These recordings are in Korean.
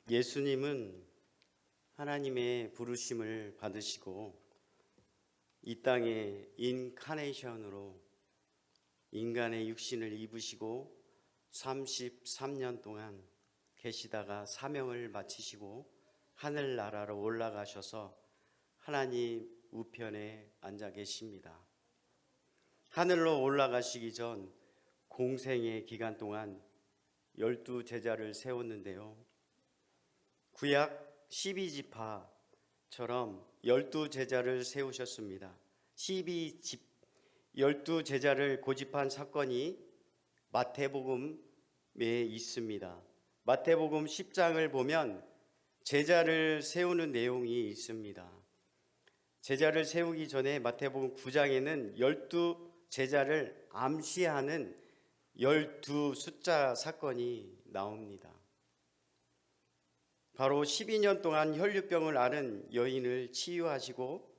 예수님은 하나님의 부르심을 받으시고 이 땅에 인카네이션으로 인간의 육신을 입으시고 33년 동안 계시다가 사명을 마치시고 하늘나라로 올라가셔서 하나님 우편에 앉아 계십니다. 하늘로 올라가시기 전 공생의 기간 동안 12제자를 세웠는데요. 구약 12지파처럼 12제자를 세우셨습니다. 12제자를 고집한 사건이 마태복음에 있습니다. 마태복음 10장을 보면 제자를 세우는 내용이 있습니다. 제자를 세우기 전에 마태복음 9장에는 12제자를 암시하는 12 숫자 사건이 나옵니다. 바로 12년 동안 혈류병을 앓은 여인을 치유하시고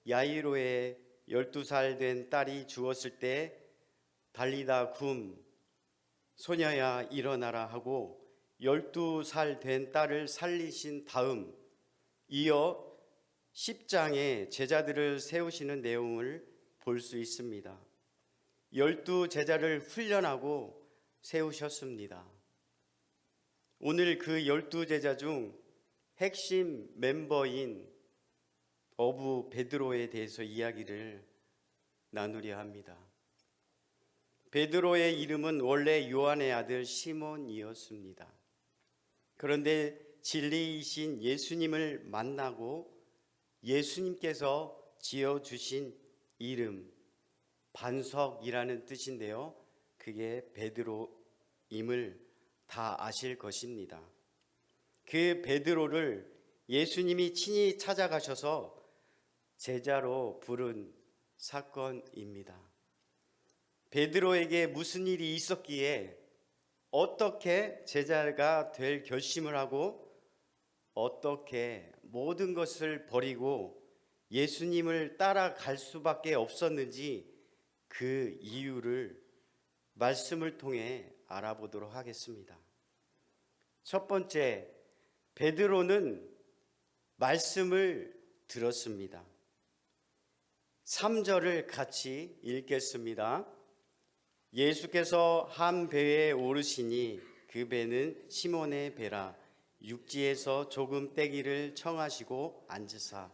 야이로의 12살 된 딸이 죽었을 때 달리다 굼 소녀야 일어나라 하고 12살 된 딸을 살리신 다음 이어 10장에 제자들을 세우시는 내용을 볼 수 있습니다. 12제자를 훈련하고 세우셨습니다. 오늘 그 12제자 중 핵심 멤버인 어부 베드로에 대해서 이야기를 나누려 합니다. 베드로의 이름은 원래 요한의 아들 시몬이었습니다. 그런데 진리이신 예수님을 만나고 예수님께서 지어주신 이름 반석이라는 뜻인데요. 그게 베드로임을 다 아실 것입니다. 그 베드로를 예수님이 친히 찾아가셔서 제자로 부른 사건입니다. 베드로에게 무슨 일이 있었기에 어떻게 제자가 될 결심을 하고 어떻게 모든 것을 버리고 예수님을 따라갈 수밖에 없었는지 그 이유를 말씀을 통해 알아보도록 하겠습니다. 첫 번째, 베드로는 말씀을 들었습니다. 3절을 같이 읽겠습니다. 예수께서 한 배에 오르시니 그 배는 시몬의 배라. 육지에서 조금 떼기를 청하시고 앉으사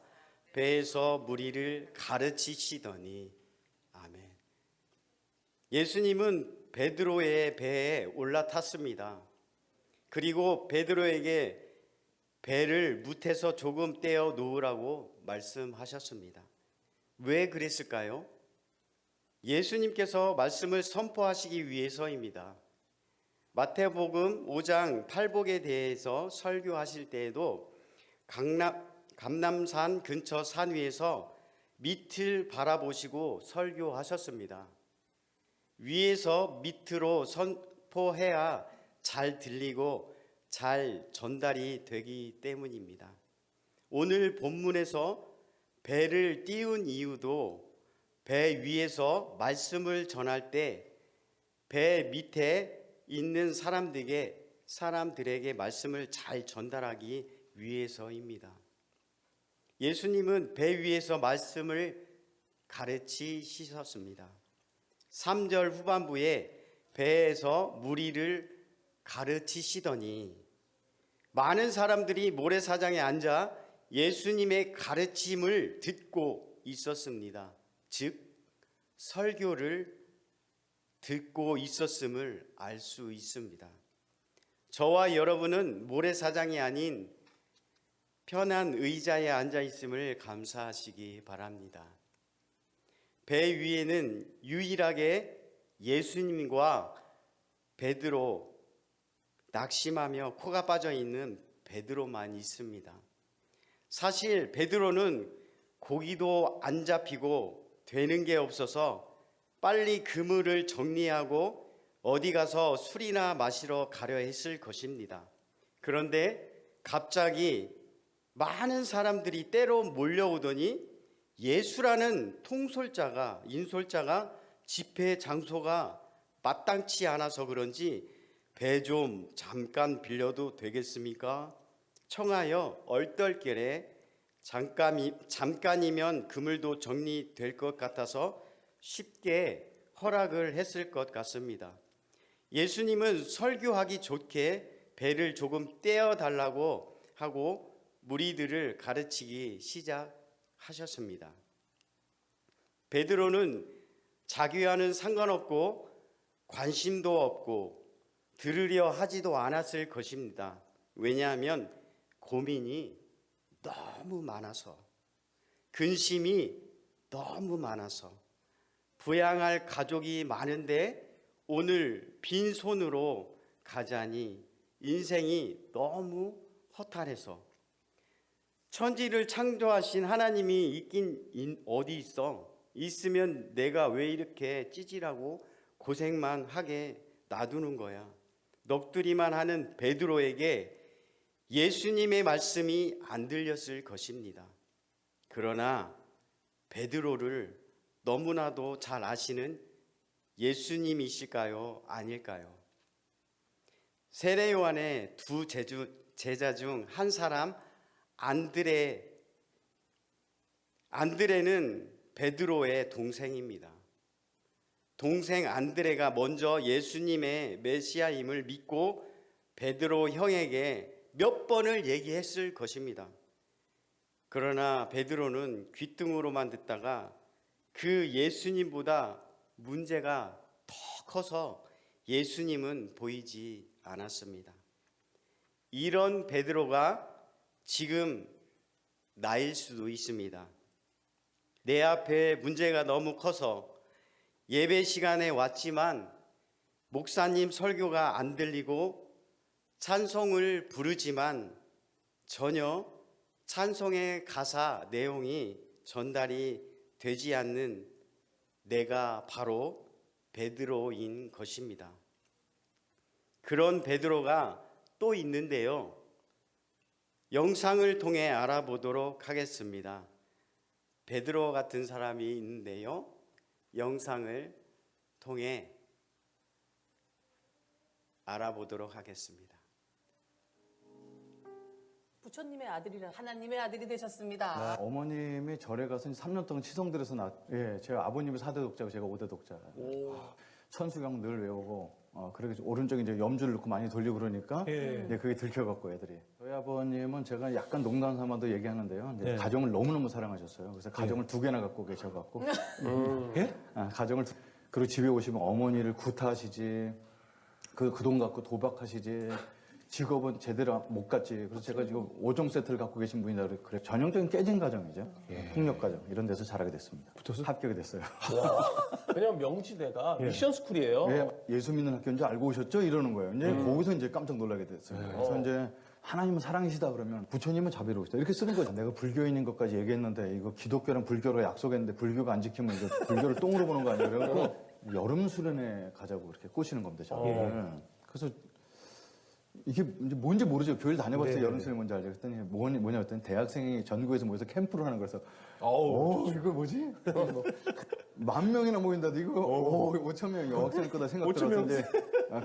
배에서 무리를 가르치시더니. 아멘. 예수님은 베드로의 배에 올라탔습니다. 그리고 베드로에게 배를 무태서 조금 떼어 놓으라고 말씀하셨습니다. 왜 그랬을까요? 예수님께서 말씀을 선포하시기 위해서입니다. 마태복음 5장 팔복에 대해서 설교하실 때에도 감람산 근처 산 위에서 밑을 바라보시고 설교하셨습니다. 위에서 밑으로 선포해야 잘 들리고 잘 전달이 되기 때문입니다. 오늘 본문에서 배를 띄운 이유도 배 위에서 말씀을 전할 때 배 밑에 있는 사람들에게 말씀을 잘 전달하기 위해서입니다. 예수님은 배 위에서 말씀을 가르치셨습니다. 3절 후반부에 배에서 무리를 가르치시더니 많은 사람들이 모래사장에 앉아 예수님의 가르침을 듣고 있었습니다. 즉 설교를 듣고 있었음을 알 수 있습니다. 저와 여러분은 모래사장이 아닌 편한 의자에 앉아 있음을 감사하시기 바랍니다. 배 위에는 유일하게 예수님과 베드로, 낙심하며 코가 빠져 있는 베드로만 있습니다. 사실 베드로는 고기도 안 잡히고 되는 게 없어서 빨리 그물을 정리하고 어디 가서 술이나 마시러 가려 했을 것입니다. 그런데 갑자기 많은 사람들이 때로 몰려오더니 예수라는 인솔자가 집회 장소가 마땅치 않아서 그런지 배 좀 잠깐 빌려도 되겠습니까? 청하여 얼떨결에 잠깐이면 그물도 정리될 것 같아서 쉽게 허락을 했을 것 같습니다. 예수님은 설교하기 좋게 배를 조금 떼어달라고 하고 무리들을 가르치기 시작하셨습니다. 베드로는 자기와는 상관없고 관심도 없고 들으려 하지도 않았을 것입니다. 왜냐하면 고민이 너무 많아서, 근심이 너무 많아서, 부양할 가족이 많은데 오늘 빈손으로 가자니 인생이 너무 허탈해서, 천지를 창조하신 하나님이 있긴 어디 있어? 있으면 내가 왜 이렇게 찌질하고 고생만 하게 놔두는 거야? 넋두리만 하는 베드로에게 예수님의 말씀이 안 들렸을 것입니다. 그러나 베드로를 너무나도 잘 아시는 예수님이실까요? 아닐까요? 세례 요한의 두 제자 중 한 사람 안드레는 베드로의 동생입니다. 동생 안드레가 먼저 예수님의 메시아임을 믿고 베드로 형에게 몇 번을 얘기했을 것입니다. 그러나 베드로는 귓등으로만 듣다가 그 예수님보다 문제가 더 커서 예수님은 보이지 않았습니다. 이런 베드로가 지금 나일 수도 있습니다. 내 앞에 문제가 너무 커서 예배 시간에 왔지만 목사님 설교가 안 들리고 찬송을 부르지만 전혀 찬송의 가사 내용이 전달이 되지 않는 내가 바로 베드로인 것입니다. 그런 베드로가 또 있는데요. 영상을 통해 알아보도록 하겠습니다. 베드로 같은 사람이 있는데요. 영상을 통해 알아보도록 하겠습니다. 부처님의 아들이라 하나님의 아들이 되셨습니다. 네, 어머님이 절에 가서 3년 동안 치성들여서 제가 아버님이 4대 독자고 제가 5대 독자. 천수경 늘 외우고 그렇게 오른쪽에 이제 염주를 넣고 많이 돌리고 그러니까 이제 그게 들켜갖고 애들이. 저희 아버님은 제가 약간 농담 삼아도 얘기하는데요. 이제 가정을 너무너무 사랑하셨어요. 그래서 가정을 2개나 갖고 계셔갖고 가정을 그리고 집에 오시면 어머니를 구타하시지 그 돈 갖고 도박하시지 직업은 제대로 못 갔지. 그래서 제가 지금 5종 세트를 갖고 계신 분이다 그래. 전형적인 깨진 가정이죠. 폭력 가정 이런 데서 자라게 됐습니다. 붙어서? 합격이 됐어요. 왜냐면 명지대가 미션 스쿨이에요. 예수 믿는 학교인 줄 알고 오셨죠? 이러는 거예요. 이제 거기서 이제 깜짝 놀라게 됐어요. 그래서 이제 하나님은 사랑이시다 그러면 부처님은 자비로우시다 이렇게 쓰는 거죠. 내가 불교인인 것까지 얘기했는데 이거 기독교랑 불교로 약속했는데 불교가 안 지키면 이거 불교를 똥으로 보는 거 아니에요? 그래갖고 여름 수련회 가자고 이렇게 꼬시는 겁니다. 저를. 그래서 이게 뭔지 모르죠. 교회를 다녀봤어요. 여름 수련회 뭔지 알죠. 그랬더니 뭐냐 했더니 대학생이 전국에서 모여서 캠프를 하는 거라서 이거 뭐지? 10,000명이나 모인다도 이거 5,000명 여학생 거다 생각 들어서 이제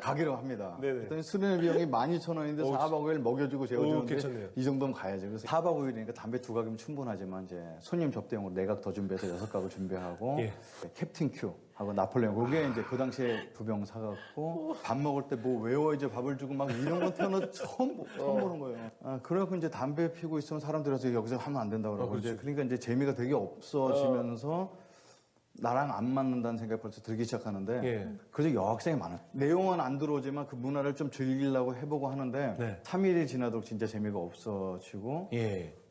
가기로 합니다. 그랬더니 수련회 비용이 12,000원인데 4박 5일 먹여주고 재워주는데 이 정도면 가야죠. 그래서 4박 5일이니까 담배 2각이면 충분하지만 이제 손님 접대용으로 4각 더 준비해서 6각을 준비하고 캡틴 큐 하고 나폴레옹 그게 이제 그 당시에 2병 사갖고 밥 먹을 때 뭐 외워야지 밥을 주고 막 이런 거 태어나 처음 보는 거예요. 그래갖고 이제 담배 피고 있으면 사람들이 와서 여기서 하면 안 된다고 그러고 그러니까 이제 재미가 되게 없어지면서 나랑 안 맞는다는 생각이 벌써 들기 시작하는데 그래서 여학생이 많아요. 내용은 안 들어오지만 그 문화를 좀 즐기려고 해보고 하는데 3일이 지나도록 진짜 재미가 없어지고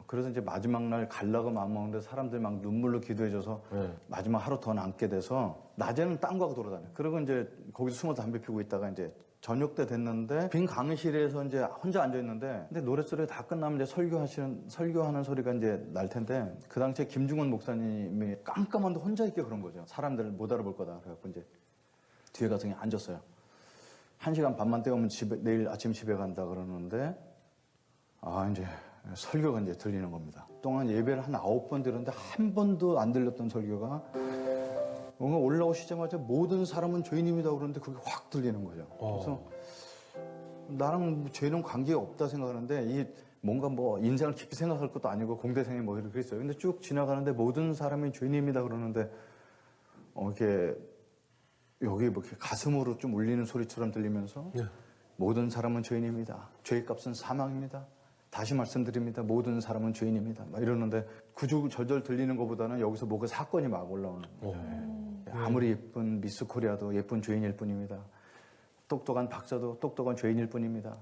그래서 이제 마지막 날 갈라고 마음먹는데 사람들이 막 눈물로 기도해줘서 마지막 하루 더 남게 돼서 낮에는 딴 거하고 돌아다녀요. 그리고 이제 거기서 숨어서 담배 피고 있다가 이제 저녁 때 됐는데 빈 강의실에서 이제 혼자 앉아 있는데 근데 노랫소리 다 끝나면 이제 설교하는 소리가 이제 날 텐데 그 당시에 김중원 목사님이 깜깜한데 혼자 있게 그런 거죠. 사람들을 못 알아볼 거다. 그래갖고 이제 뒤에 가서 그냥 앉았어요. 1시간 반만 때우면 내일 아침 집에 간다 그러는데 이제 설교가 이제 들리는 겁니다. 그동안 예배를 한 9번 들었는데 한 번도 안 들렸던 설교가 뭔가 올라오시자마자 모든 사람은 죄인입니다 그러는데 그게 확 들리는 거죠. 그래서 나랑 죄는 관계가 없다 생각하는데 이 뭔가 뭐 인생을 깊이 생각할 것도 아니고 공대생이 뭐 이렇게 있어요. 근데 쭉 지나가는데 모든 사람이 죄인입니다 그러는데 이렇게 여기 뭐 이렇게 가슴으로 좀 울리는 소리처럼 들리면서 모든 사람은 죄인입니다. 죄의 값은 사망입니다. 다시 말씀드립니다. 모든 사람은 죄인입니다. 막 이러는데 구구절절 들리는 것보다는 여기서 뭐가 사건이 막 올라오는 거예요. 아무리 예쁜 미스 코리아도 예쁜 죄인일 뿐입니다. 똑똑한 박사도 똑똑한 죄인일 뿐입니다.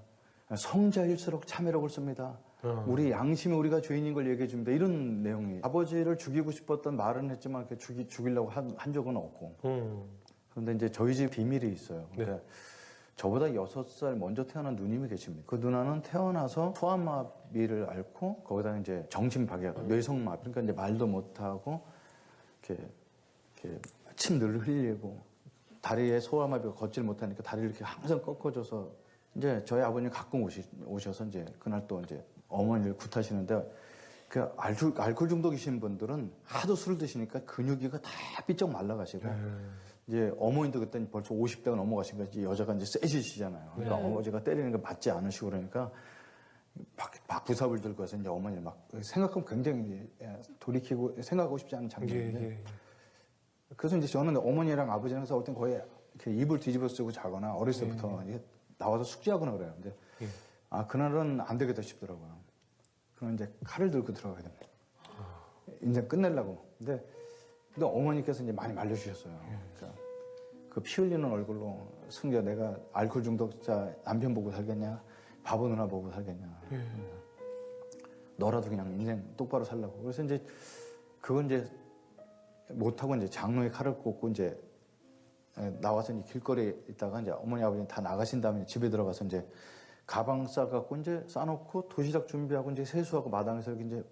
성자일수록 참회록을 씁니다. 우리 양심이 우리가 죄인인 걸 얘기해 줍니다. 이런 내용이 아버지를 죽이고 싶었던 말은 했지만 죽이려고 한 적은 없고 그런데 이제 저희 집 비밀이 있어요. 그러니까 저보다 6살 먼저 태어난 누님이 계십니다. 그 누나는 태어나서 소아마비를 앓고 거기다 이제 정신박약, 뇌성마비, 그러니까 이제 말도 못하고 이렇게 침 늘 흘리고 다리에 소아마비가 걷질 못하니까 다리를 이렇게 항상 꺾어줘서 이제 저희 아버님 가끔 오셔서 이제 그날 또 이제 어머니를 굿하시는데 그 알코올 중독이신 분들은 하도 술을 드시니까 근육이가 다 삐쩍 말라가시고 이제 어머니도 그때 벌써 50대가 넘어가시니까 이제 여자가 이제 세지시잖아요. 그러니까 어머니가 때리는 거 맞지 않으시고 그러니까 막 부삽을 들고 와서 이제 어머니를 막 생각하면 굉장히 돌이키고 생각하고 싶지 않은 장면인데 그래서 이제 저는 어머니랑 아버지랑 싸울 땐 거의 이렇게 이불 뒤집어 쓰고 자거나 어렸을 때부터 이게 나와서 숙제하거나 그래요. 근데 그날은 안 되겠다 싶더라고요. 그럼 이제 칼을 들고 들어가야 됩니다. 인생 끝내려고. 근데 어머니께서 이제 많이 말려주셨어요. 그러니까 그 피 흘리는 얼굴로 승기야 내가 알코올 중독자 남편 보고 살겠냐? 바보 누나 보고 살겠냐? 너라도 그냥 인생 똑바로 살라고. 그래서 이제 그건 이제 못하고 이제 장로에 칼을 꽂고 이제 나와서 이제 길거리에 있다가 이제 어머니 아버지 다 나가신 다음에 집에 들어가서 이제 가방 싸갖고 이제 싸놓고 도시락 준비하고 이제 세수하고 마당에서 이렇게 이제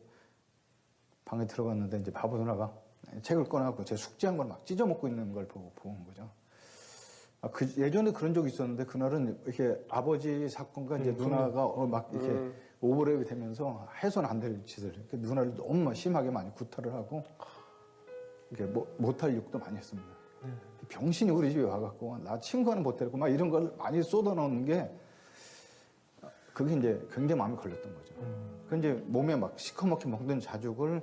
방에 들어갔는데 이제 바보 누나가 책을 꺼내갖고 제 숙제한 걸 막 찢어먹고 있는 걸 보고 본 거죠. 예전에 그런 적이 있었는데 그날은 이렇게 아버지 사건과 이제 누나가 막 이렇게 오버랩이 되면서 해서는 안 될 짓을 이렇게 누나를 너무 심하게 많이 구타를 하고 이렇게 못할 욕도 많이 했습니다. 병신이 우리 집에 와갖고 나 친구는 못 데리고 막 이런 걸 많이 쏟아놓는 게 그게 이제 굉장히 마음에 걸렸던 거죠. 그 이제 몸에 막 시커멓게 먹는 자죽을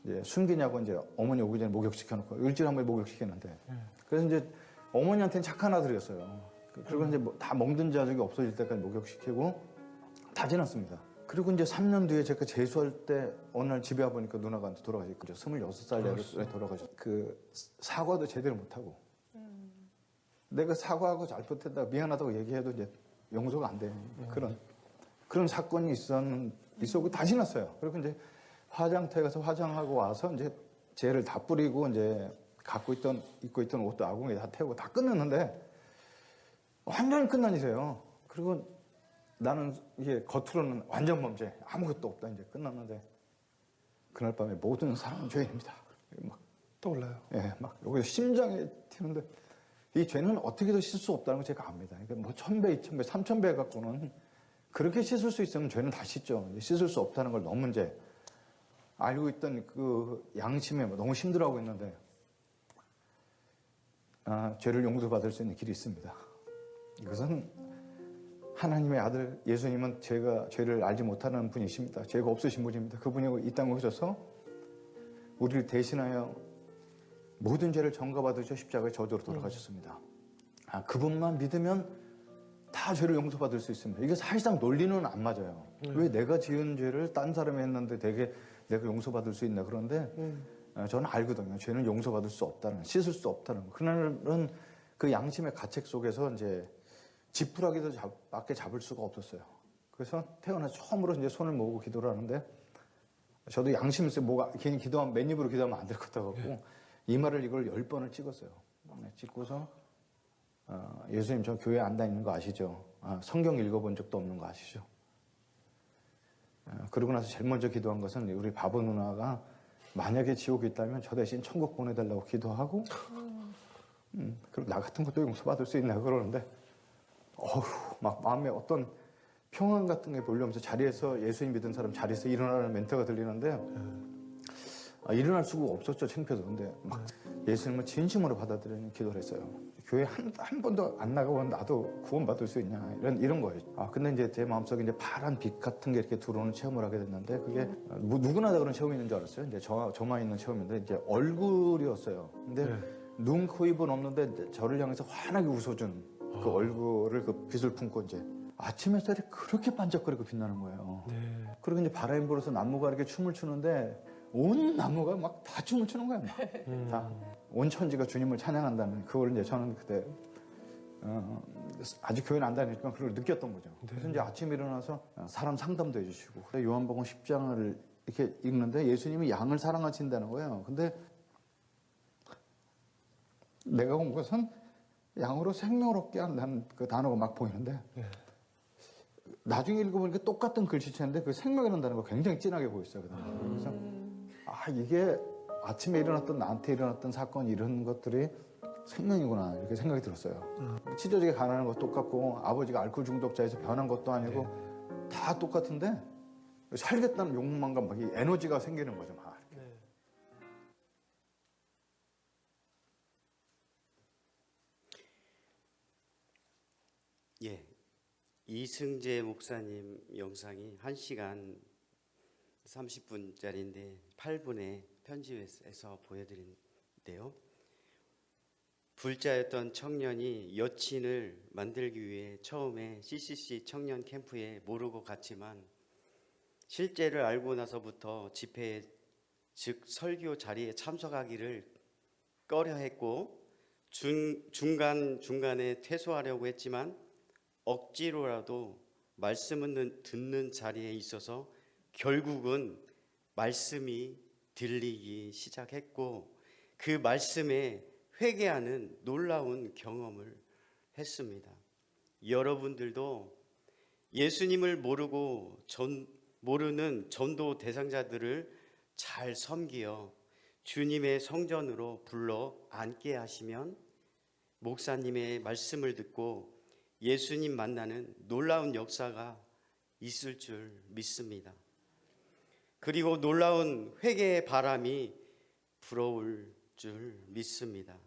이제 숨기냐고 이제 어머니 오기 전에 목욕시켜놓고 일주일에 한 번 목욕시켰는데 그래서 이제 어머니한테는 착한 아들이었어요. 그리고 이제 다 먹는 자죽이 없어질 때까지 목욕시키고 다 지났습니다. 그리고 이제 3년 뒤에 제가 재수할 때 어느 날 집에 와보니까 누나가 돌아가셨거든요. 26살에 돌아가셨어요. 그 사과도 제대로 못하고 내가 사과하고 잘못했다 미안하다고 얘기해도 이제 용서가 안 되는 그런 사건이 있었고 다 지났어요. 그리고 이제 화장터에 가서 화장하고 와서 이제 젤을 다 뿌리고 이제 입고 있던 옷도 아궁이에 다 태우고 다 끝냈는데 완전히 끝난 일이에요. 그리고 나는 이게 겉으로는 완전 범죄 아무것도 없다 이제 끝났는데 그날 밤에 모든 사람은 죄인입니다. 막 떠올라요. 예, 막 여기 심장에 튀는데 이 죄는 어떻게도 씻을 수 없다는 걸 제가 압니다. 그러니까 뭐 1000배, 2000배, 3000배 갖고는 그렇게 씻을 수 있으면 죄는 다 씻죠. 씻을 수 없다는 걸 너무 이제 알고 있던 그 양심에 너무 힘들어하고 있는데 죄를 용서받을 수 있는 길이 있습니다. 이것은 하나님의 아들 예수님은 죄를 알지 못하는 분이십니다. 죄가 없으신 분입니다. 그분이 이 땅에 오셔서 우리를 대신하여 모든 죄를 전가받으셔 십자가에 저주로 돌아가셨습니다. 그분만 믿으면 다 죄를 용서받을 수 있습니다. 이게 사실상 논리는 안 맞아요. 왜 내가 지은 죄를 딴 사람이 했는데 내가 용서받을 수 있나. 그런데 저는 알거든요. 죄는 용서받을 수 없다는, 씻을 수 없다는 거. 그날은 그 양심의 가책 속에서 이제 지푸라기도 밖에 잡을 수가 없었어요. 그래서 태어나서 처음으로 이제 손을 모으고 기도를 하는데 저도 양심 있어요. 괜히 기도하면 맨입으로 기도하면 안 될 것 같고 이마를 이걸 10번을 찍었어요. 찍고서 예수님 저 교회 안 다니는 거 아시죠? 성경 읽어본 적도 없는 거 아시죠? 그러고 나서 제일 먼저 기도한 것은 우리 바보 누나가 만약에 지옥에 있다면 저 대신 천국 보내달라고 기도하고 그리고 나 같은 것도 용서받을 수 있나 그러는데 막 마음에 어떤 평안 같은 게 몰려오면서 자리에서 예수님 믿은 사람 자리에서 일어나는 멘트가 들리는데 일어날 수가 없었죠. 창피해서. 근데 막 예수님을 진심으로 받아들이는 기도를 했어요. 교회 한 번도 안 나가고 나도 구원받을 수 있냐 이런 거예요. 근데 이제 제 마음속에 이제 파란 빛 같은 게 이렇게 들어오는 체험을 하게 됐는데 그게 누구나 다 그런 체험이 있는 줄 알았어요. 이제 저만 있는 체험인데 이제 얼굴이었어요. 근데 눈, 코, 입은 없는데 이제 저를 향해서 환하게 웃어준 그 얼굴을 그 빛을 품고 이제 아침 햇살이 그렇게 반짝거리고 빛나는 거예요. 그리고 이제 바람이 불어서 나무가 이렇게 춤을 추는데 온 나무가 막 다 춤을 추는 거예요. 다. 온 천지가 주님을 찬양한다는 그걸 이제 저는 그때 아직 교회는 안 다니니까 그걸 느꼈던 거죠. 그래서 이제 아침에 일어나서 사람 상담도 해주시고 요한복음 10장을 이렇게 읽는데 예수님이 양을 사랑하신다는 거예요. 근데 내가 본 것은 양으로 생명을 얻게 한다는 그 단어가 막 보이는데 나중에 읽어보니까 똑같은 글씨체인데 그 생명이라는 단어가 굉장히 진하게 보였어요. 그래서 이게 아침에 일어났던 나한테 일어났던 사건 이런 것들이 생명이구나 이렇게 생각이 들었어요. 찢어지게 가난한 것도 똑같고 아버지가 알코올 중독자에서 변한 것도 아니고 다 똑같은데 살겠다는 욕망과 막 이 에너지가 생기는 거죠. 막 이렇게. 예, 이승재 목사님 영상이 1시간 30분짜리인데 8분에 편집해서 보여드린데요. 불자였던 청년이 여친을 만들기 위해 처음에 CCC 청년 캠프에 모르고 갔지만 실제를 알고 나서부터 집회에 즉 설교 자리에 참석하기를 꺼려했고 중간중간에 퇴소하려고 했지만 억지로라도 말씀을 듣는 자리에 있어서 결국은 말씀이 들리기 시작했고 그 말씀에 회개하는 놀라운 경험을 했습니다. 여러분들도 예수님을 모르는 전도 대상자들을 잘 섬기어 주님의 성전으로 불러 앉게 하시면 목사님의 말씀을 듣고 예수님 만나는 놀라운 역사가 있을 줄 믿습니다. 그리고 놀라운 회개의 바람이 불어올 줄 믿습니다.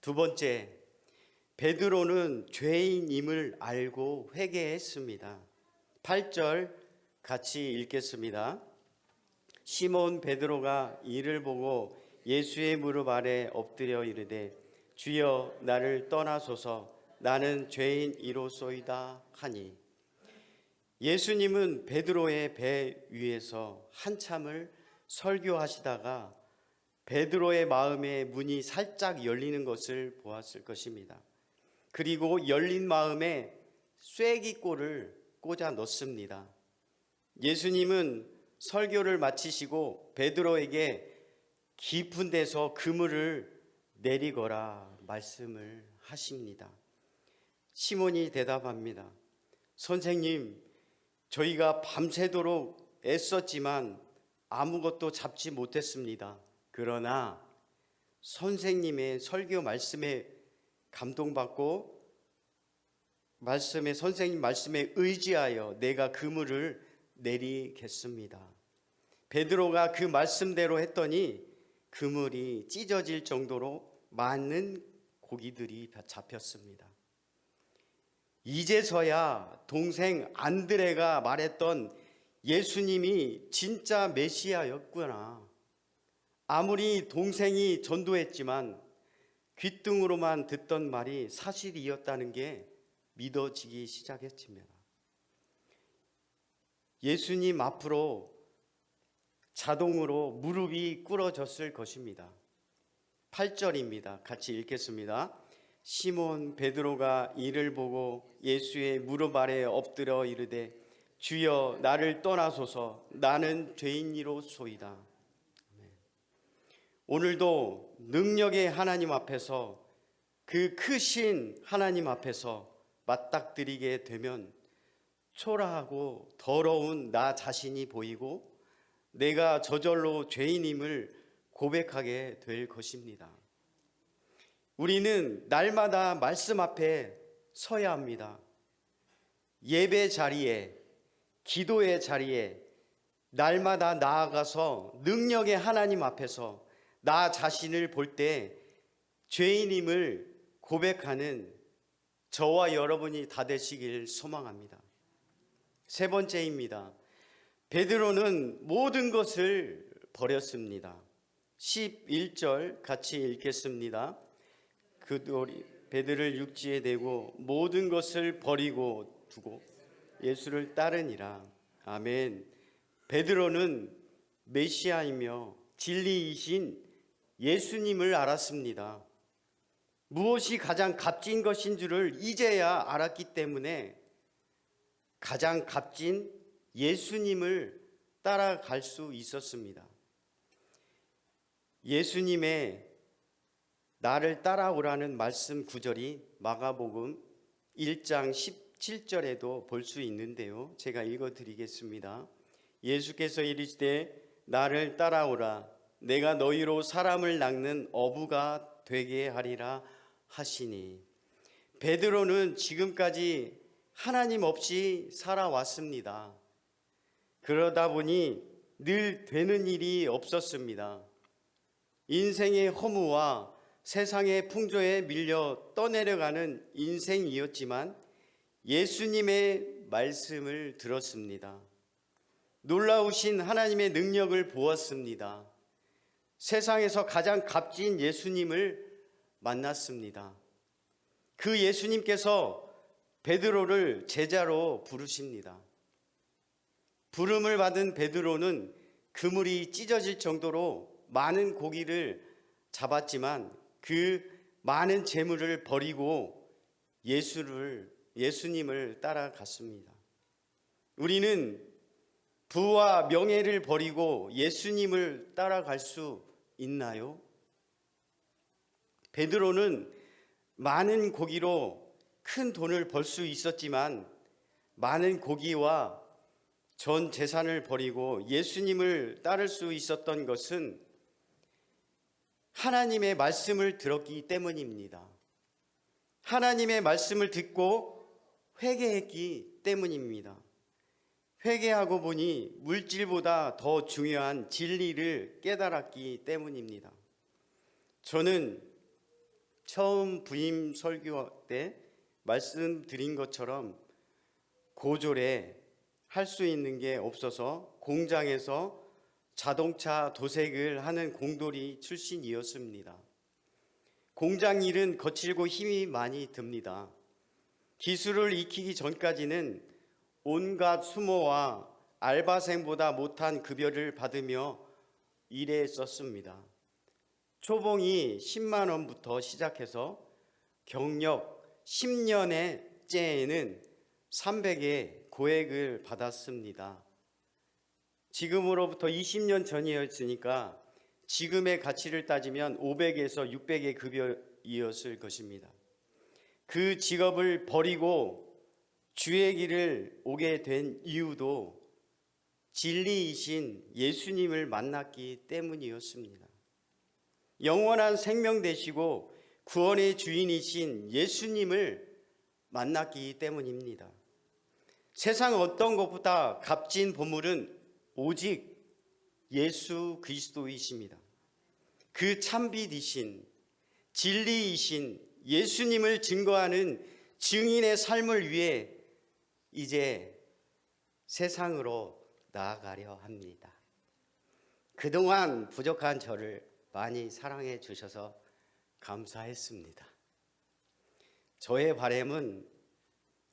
두 번째, 베드로는 죄인임을 알고 회개했습니다. 8절 같이 읽겠습니다. 시몬 베드로가 이를 보고 예수의 무릎 아래 엎드려 이르되 주여 나를 떠나소서 나는 죄인이로소이다 하니 예수님은 베드로의 배 위에서 한참을 설교하시다가 베드로의 마음의 문이 살짝 열리는 것을 보았을 것입니다. 그리고 열린 마음에 쐐기골을 꽂아 넣습니다. 예수님은 설교를 마치시고 베드로에게 깊은 데서 그물을 내리거라 말씀을 하십니다. 시몬이 대답합니다. 선생님, 저희가 밤새도록 애썼지만 아무것도 잡지 못했습니다. 그러나 선생님의 설교 말씀에 감동받고 선생님 말씀에 의지하여 내가 그물을 내리겠습니다. 베드로가 그 말씀대로 했더니 그물이 찢어질 정도로 많은 고기들이 잡혔습니다. 이제서야 동생 안드레가 말했던 예수님이 진짜 메시아였구나. 아무리 동생이 전도했지만 귓등으로만 듣던 말이 사실이었다는 게 믿어지기 시작했습니다. 예수님 앞으로 자동으로 무릎이 꿇어졌을 것입니다. 8절입니다. 같이 읽겠습니다. 시몬 베드로가 이를 보고 예수의 무릎 아래 엎드려 이르되 주여 나를 떠나소서 나는 죄인이로소이다. 오늘도 능력의 하나님 앞에서 그 크신 하나님 앞에서 맞닥뜨리게 되면 초라하고 더러운 나 자신이 보이고 내가 저절로 죄인임을 고백하게 될 것입니다. 우리는 날마다 말씀 앞에 서야 합니다. 예배 자리에, 기도의 자리에, 날마다 나아가서 능력의 하나님 앞에서 나 자신을 볼 때 죄인임을 고백하는 저와 여러분이 다 되시길 소망합니다. 세 번째입니다. 베드로는 모든 것을 버렸습니다. 11절 같이 읽겠습니다. 그들이 베드를 육지에 대고 모든 것을 버리고 두고 예수를 따르니라. 아멘. 베드로는 메시아이며 진리이신 예수님을 알았습니다. 무엇이 가장 값진 것인 줄을 이제야 알았기 때문에 가장 값진 예수님을 따라갈 수 있었습니다. 예수님의 나를 따라오라는 말씀 구절이 마가복음 1장 17절에도 볼 수 있는데요. 제가 읽어드리겠습니다. 예수께서 이르시되 나를 따라오라. 내가 너희로 사람을 낚는 어부가 되게 하리라 하시니. 베드로는 지금까지 하나님 없이 살아왔습니다. 그러다 보니 늘 되는 일이 없었습니다. 인생의 허무와 세상의 풍조에 밀려 떠내려가는 인생이었지만 예수님의 말씀을 들었습니다. 놀라우신 하나님의 능력을 보았습니다. 세상에서 가장 값진 예수님을 만났습니다. 그 예수님께서 베드로를 제자로 부르십니다. 부름을 받은 베드로는 그물이 찢어질 정도로 많은 고기를 잡았지만 그 많은 재물을 버리고 예수님을 따라갔습니다. 우리는 부와 명예를 버리고 예수님을 따라갈 수 있나요? 베드로는 많은 고기로 큰 돈을 벌 수 있었지만 많은 고기와 전 재산을 버리고 예수님을 따를 수 있었던 것은 하나님의 말씀을 들었기 때문입니다. 하나님의 말씀을 듣고 회개했기 때문입니다. 회개하고 보니 물질보다 더 중요한 진리를 깨달았기 때문입니다. 저는 처음 부임 설교 때 말씀드린 것처럼 고졸에 할 수 있는 게 없어서 공장에서 자동차 도색을 하는 공돌이 출신이었습니다. 공장 일은 거칠고 힘이 많이 듭니다. 기술을 익히기 전까지는 온갖 수모와 알바생보다 못한 급여를 받으며 일했었습니다. 초봉이 10만 원부터 시작해서 경력 10년째에는 300의 고액을 받았습니다. 지금으로부터 20년 전이었으니까 지금의 가치를 따지면 500에서 600의 급여이었을 것입니다. 그 직업을 버리고 주의 길을 오게 된 이유도 진리이신 예수님을 만났기 때문이었습니다. 영원한 생명 되시고 구원의 주인이신 예수님을 만났기 때문입니다. 세상 어떤 것보다 값진 보물은 오직 예수 그리스도이십니다. 그 참빛이신 진리이신 예수님을 증거하는 증인의 삶을 위해 이제 세상으로 나아가려 합니다. 그동안 부족한 저를 많이 사랑해 주셔서 감사했습니다. 저의 바람은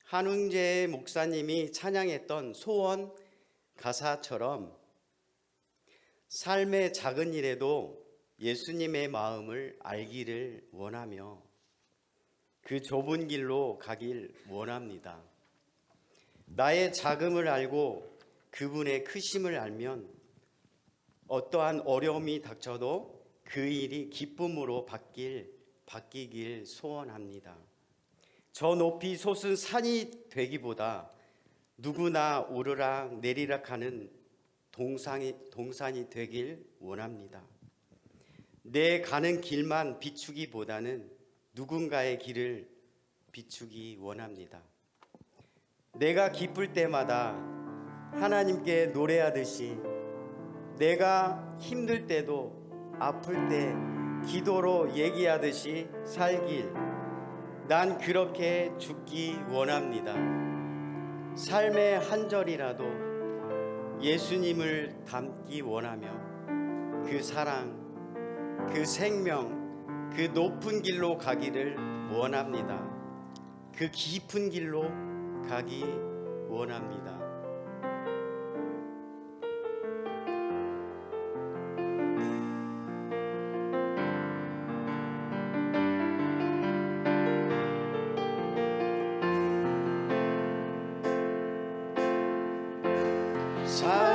한웅재 목사님이 찬양했던 소원 가사처럼 삶의 작은 일에도 예수님의 마음을 알기를 원하며 그 좁은 길로 가길 원합니다. 나의 작음을 알고 그분의 크심을 알면 어떠한 어려움이 닥쳐도 그 일이 기쁨으로 바뀌길 소원합니다. 저 높이 솟은 산이 되기보다 누구나 오르락 내리락 하는 동산이 되길 원합니다. 내 가는 길만 비추기보다는 누군가의 길을 비추기 원합니다. 내가 기쁠 때마다 하나님께 노래하듯이 내가 힘들 때도 아플 때 기도로 얘기하듯이 살길 난 그렇게 죽기 원합니다. 삶의 한 절이라도 예수님을 담기 원하며 그 사랑, 그 생명, 그 높은 길로 가기를 원합니다. 그 깊은 길로 가기 원합니다. 사